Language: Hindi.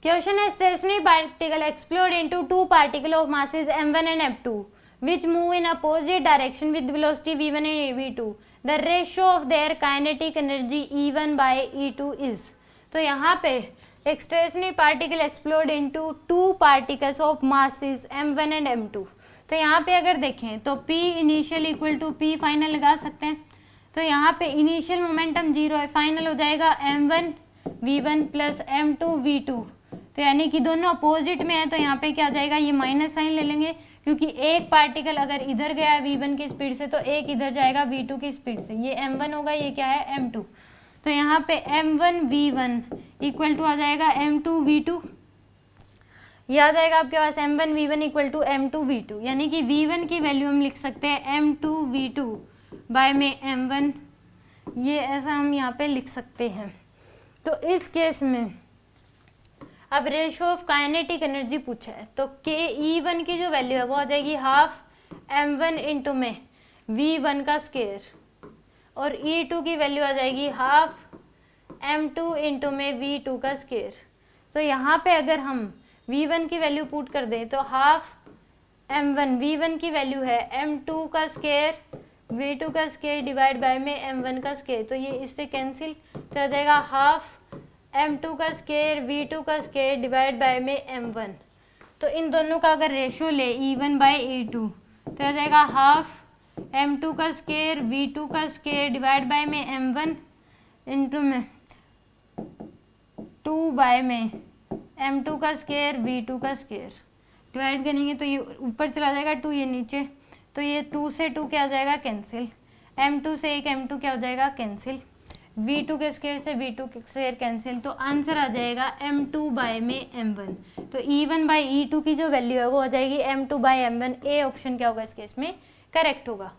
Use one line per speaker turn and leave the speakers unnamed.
क्वेश्चन है stationary particle explode into two particle of masses m1 and m2 which move in opposite direction with velocity v1 and v2. The ratio of their kinetic energy E1 by E2 is. तो यहाँ पे एक stationary particle explode into two particles of masses m1 and m2. तो यहाँ पे अगर देखें तो P initial equal to P final लगा सकते हैं। तो यहाँ पे इनिशियल मोमेंटम 0 है, फाइनल हो जाएगा m1 v1 plus m2 v2। तो यानी कि दोनों अपोजिट में है, तो यहाँ पे क्या आ जाएगा, ये माइनस साइन ले लेंगे क्योंकि एक पार्टिकल अगर इधर गया है v1 की स्पीड से तो एक इधर जाएगा v2 की स्पीड से। ये m1 होगा, ये क्या है m2। तो यहाँ पे m1 v1 इक्वल टू आ जाएगा m2 v2। ये आ जाएगा आपके पास m1 v1 equal to m2 v2, यानी कि v1 की वैल्यू हम लिख सकते हैं m2 v2 बाय में m1। ये ऐसा हम यहाँ पे लिख सकते हैं। तो इस केस में अब रेशियो ऑफ काइनेटिक एनर्जी पूछा है, तो के E1 की जो वैल्यू है वो आ जाएगी हाफ m1 इंटू में v1 का स्क्वायर, और E2 की वैल्यू आ जाएगी हाफ m2 इंटू में v2 का स्क्वायर। तो यहाँ पे अगर हम v1 की वैल्यू पुट कर दें तो हाफ m1 v1 की वैल्यू है m2 का स्क्वायर v2 का स्क्वायर डिवाइड बाय में m1 का स्क्वायर। तो ये इससे कैंसिल, तो आ जाएगा हाफ m2 का स्क्वायर v2 का स्क्वायर डिवाइड बाय में m1। तो इन दोनों का अगर रेशियो ले E1 बाय E2 तो आ जाएगा हाफ m2 का स्क्वायर v2 का स्क्वायर डिवाइड बाय में m1 इंटू में 2 बाय में m2 का स्क्वायर v2 का स्क्वायर। डिवाइड करेंगे तो ये ऊपर चला जाएगा 2, ये नीचे, तो ये 2 से 2 क्या हो जाएगा कैंसिल, m2 से एक m2 क्या हो जाएगा कैंसिल, v2 के स्क्वायर से v2 के स्क्वायर कैंसिल। तो आंसर आ जाएगा m2 बाय में m1। तो E1 बाय E2 की जो वैल्यू है वो आ जाएगी m2 bye m1। A option क्या होगा इस केस में करेक्ट होगा।